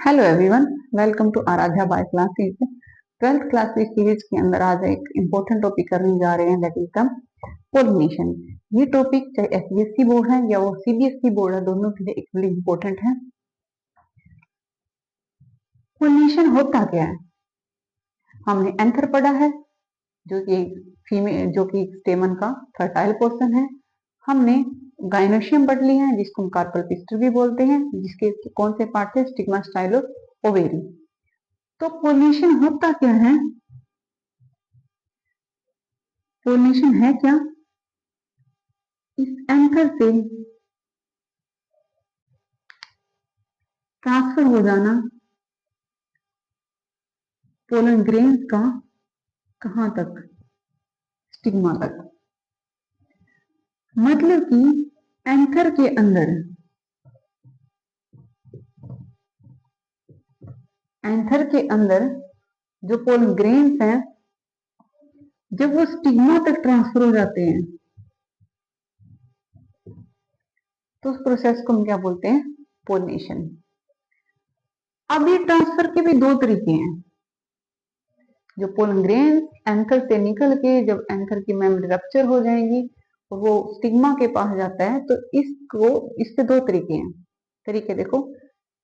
Hello everyone, welcome to Aaradhya by classes. 12th class की series के अंदर आज एक इम्पोर्टेंट टॉपिक करने जा रहे हैं, दैट इज द पोलिनेशन। ये टॉपिक चाहे एसबीएसई बोर्ड है या वो सीबीएसई बोर्ड है, दोनों के लिए इक्वली इम्पोर्टेंट है। पोलिनेशन होता क्या है? हमने एंथर पढ़ा है, जो कि फीमेल, जो कि स्टेमन का फर्टाइल पोर्शन है। हमने गाइनोशियम पढ़ लिया है, जिसको हम कार्पल पिस्टल भी बोलते हैं, जिसके कौन से पार्ट है? Stigma, Stylo, ovary. तो पोलिनेशन होता क्या है? पोलिनेशन है क्या? इस एंकर से ट्रांसफर हो जाना पोलन ग्रेन्स का कहां तक? स्टिग्मा तक। मतलब कि एंकर के अंदर, एंथर के अंदर जो पोलन ग्रेन्स हैं, जब वो स्टिग्मा तक ट्रांसफर हो जाते हैं तो उस प्रोसेस को हम क्या बोलते हैं? पोलिनेशन। अब ये ट्रांसफर के भी दो तरीके हैं। जो पोलन ग्रेन्स एंकर से निकल के जब एंकर की मेम्ब्रेन रप्चर हो जाएंगी और वो स्टिग्मा के पास जाता है, तो इसके दो तरीके हैं। तरीके देखो,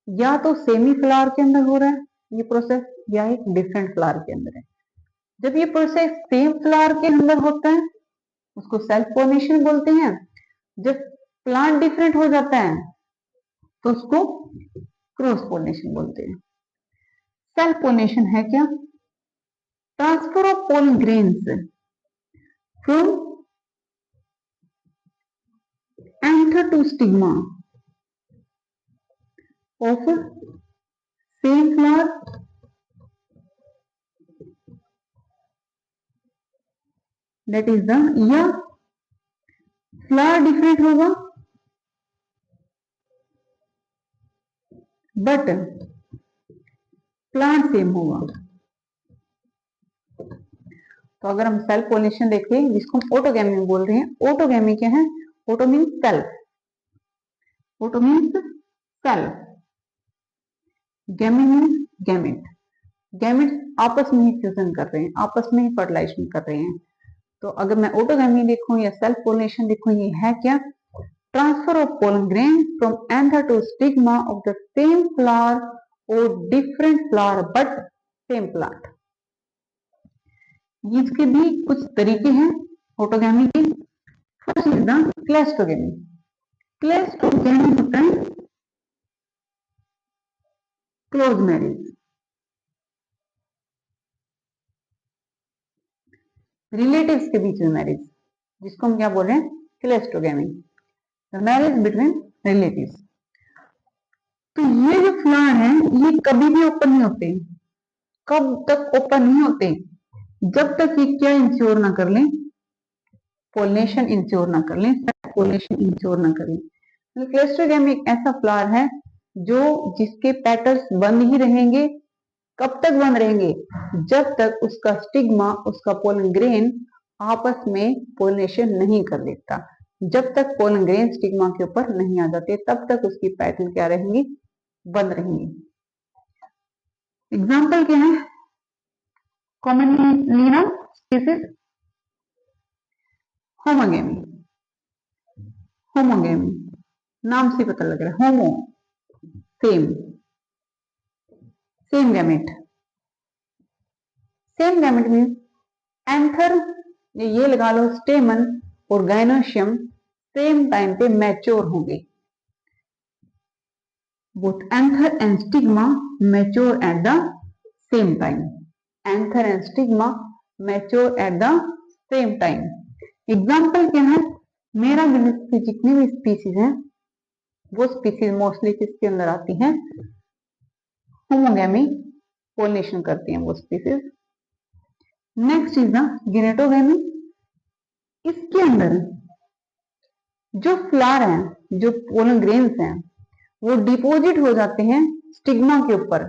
या तो सेमी फ्लावर के अंदर हो रहा है ये प्रोसेस, या एक डिफरेंट फ्लावर के अंदर है। जब ये प्रोसेस सेम फ्लावर के अंदर होता है उसको सेल्फ पोलिनेशन बोलते हैं। जब प्लांट डिफरेंट हो जाता है तो उसको क्रॉस पोलिनेशन बोलते हैं। सेल्फ पोलिनेशन है क्या? Transfer of pollen grains from anther to stigma of same flower that is the, या फ्लावर डिफरेंट होगा बट प्लांट सेम होगा। तो अगर हम सेल्फ पोलिनेशन देखें, जिसको हम ऑटोगैमी बोल रहे हैं, ऑटोगैमी क्या है? Auto means self, auto means self, gamy means gamete. Gamete आपस में ही फ्यूजन कर रहे हैं, आपस में ही फर्टिलाइजेशन कर रहे हैं। तो अगर मैं ऑटोगैमी देखूं या सेल्फ पोलिनेशन देखूं, ये है क्या? Transfer of pollen grain from anther to stigma of the same flower और different flower but same plant. इसके भी कुछ तरीके हैं ऑटोगैमी के। First is the cleistogamy. Cleistogamy होता है क्लोज मैरिज, रिलेटिव्स के बीच में मैरिज, जिसको हम क्या बोल रहे हैं? क्लेस्टोगैमी, द मैरिज बिटवीन रिलेटिव्स। तो ये जो फ्लावर है ये कभी भी ओपन नहीं होते। कब तक ओपन नहीं होते? जब तक ये क्या इंश्योर ना कर लें? पोलिनेशन इंश्योर ना कर लें, पोलिनेशन इंश्योर ना कर लें। क्लेस्टोगैमी एक ऐसा फ्लावर है जो जिसके पेटल्स बंद ही रहेंगे। कब तक बंद रहेंगे? जब तक उसका स्टिग्मा, उसका पोलन ग्रेन आपस में पोलिनेशन नहीं कर लेता। जब तक पोलन ग्रेन स्टिग्मा के ऊपर नहीं आ जाते तब तक उसकी पेटल क्या रहेंगी? बंद रहेंगी। एग्जाम्पल क्या है? Commonly known species homogamy. Homogamy नाम से पता लग रहा है, homo same, same gamete. Same gamete means anther, ये लगा लो, स्टेमन और गाइनोशियम सेम टाइम पे मैच्योर होंगे। Both anther and stigma mature at the same time. Anther and stigma mature at the same time. Example क्या है? मेरा की जितनी भी स्पीसीज हैं वो स्पीसीज मोस्टली किसके अंदर आती हैं? होमोगैमी पोलिनेशन करती हैं वो स्पीसीज। नेक्स्ट इज द गिनेटोगैमी। इसके अंदर जो फ्लावर हैं, जो पोलन ग्रेन्स हैं, वो डिपोजिट हो जाते हैं स्टिग्मा के ऊपर।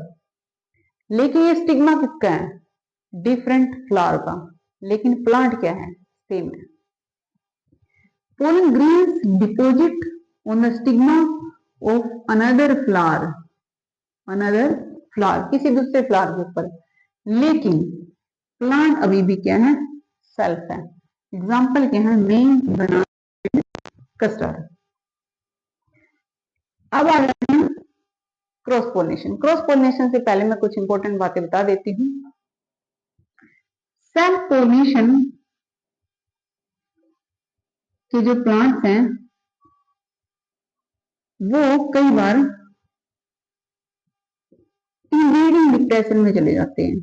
लेकिन ये स्टिग्मा किसका है? डिफरेंट फ्लावर का, लेकिन प्लांट क्या है? सेम है। Pollen grains deposit on the stigma of another flower, another flower, किसी दूसरे फ्लावर के ऊपर, लेकिन प्लांट अभी भी क्या है, सेल्फ है। एग्जाम्पल क्या है, मेन, बनाना, कस्टर्ड। अब आ जाते हैं क्रॉस पोलिनेशन। क्रॉस पोलिनेशन से पहले मैं कुछ इंपॉर्टेंट बातें बता देती हूँ। सेल्फ पोलिनेशन के जो प्लांट्स हैं वो कई बार इनब्रीडिंग डिप्रेशन में चले जाते हैं।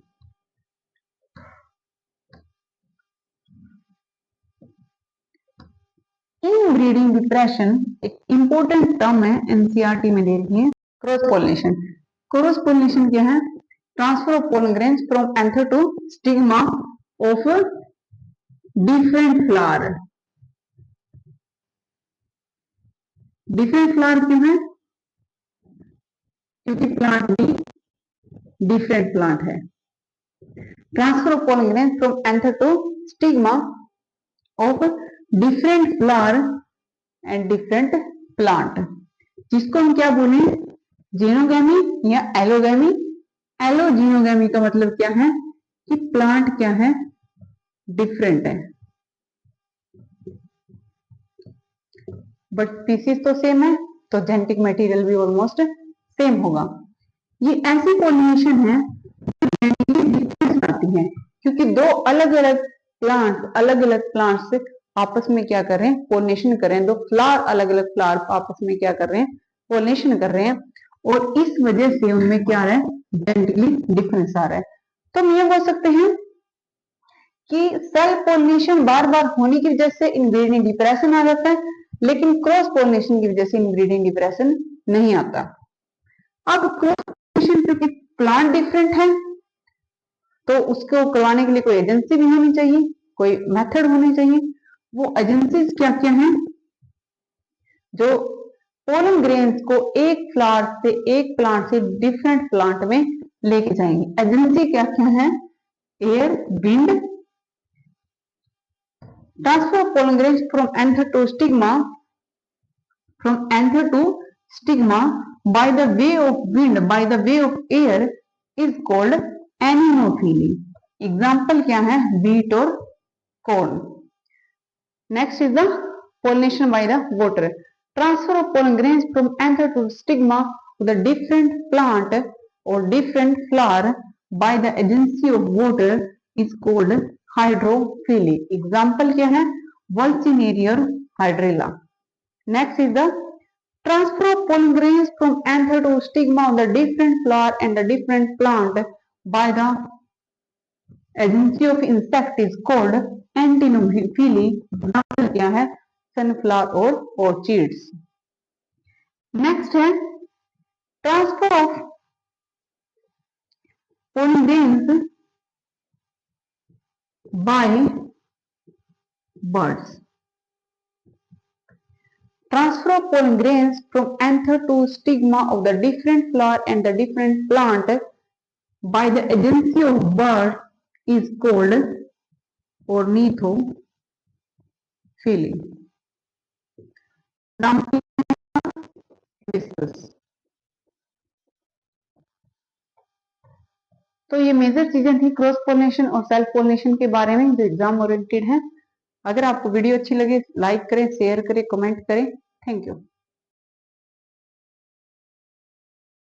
इनब्रीडिंग डिप्रेशन एक इंपॉर्टेंट टर्म है, एनसीईआरटी में दे रही है। क्रॉस पोलिनेशन, क्रॉस पोलिनेशन क्या है, transfer of pollen grains from anther to stigma of different flower. Different flower क्यों है, क्योंकि प्लांट भी डिफरेंट प्लांट है। Transfer of pollen grains from anther to stigma of different flower and different plant, जिसको हम क्या बोले, जीनोगैमी या एलोगैमी। एलोजीनोगैमी का मतलब क्या है कि प्लांट क्या है, डिफरेंट है, बट स्पीसीज तो सेम है, तो जेनेटिक मटेरियल भी ऑलमोस्ट सेम होगा। ये ऐसी पॉलिनेशन है आती है क्योंकि दो अलग अलग प्लांट्स आपस में क्या कर रहे हैं, पॉलिनेशन कर रहे हैं। दो फ्लावर अलग अलग फ्लावर आपस में क्या कर रहे हैं, पॉलिनेशन कर रहे हैं, और इस वजह से उनमें क्या आ रहा है, जेनेटिकली डिफरेंस आ रहा है। तो हम ये बोल सकते हैं कि सेल्फ पॉलिनेशन बार बार होने की वजह से इनब्रीडिंग डिप्रेशन आ जाता है, लेकिन क्रॉस पॉलिनेशन की वजह से इनब्रीडिंग डिप्रेशन नहीं आता। अब क्रॉस पॉलिनेशन क्योंकि प्लांट डिफरेंट है तो उसको करवाने के लिए कोई एजेंसी भी होनी चाहिए, कोई मेथड होनी चाहिए। वो एजेंसीज क्या क्या हैं, जो पोलन ग्रेन्स को एक प्लांट से डिफरेंट प्लांट में लेके जाएंगे। एजेंसी क्या क्या है, air, wind, transfer of pollen grains from anther to stigma by the way of wind, by the way of air is called anemophily. Example क्या है, बीट और corn. Next is the pollination by the water. Transfer of pollen grains from anther to stigma to the different plant or different flower by the agency of water is called hydrophily. Example क्या है, Vulcinarior hydrilla. Next is the transfer of pollen grains from anther to stigma of the different flower and the different plant by the agency of insect is called entomophily. Example क्या है, sunflower और orchids. Next है transfer of pollen grains by birds. Transfer of pollen grains from anther to stigma of the different flower and the different plant by the agency of bird is called ornithophily. Now discuss. तो ये major चीजें थी cross pollination और self pollination के बारे में जो exam oriented है। अगर आपको वीडियो अच्छी लगे लाइक करें, शेयर करें, कमेंट करें। Thank you.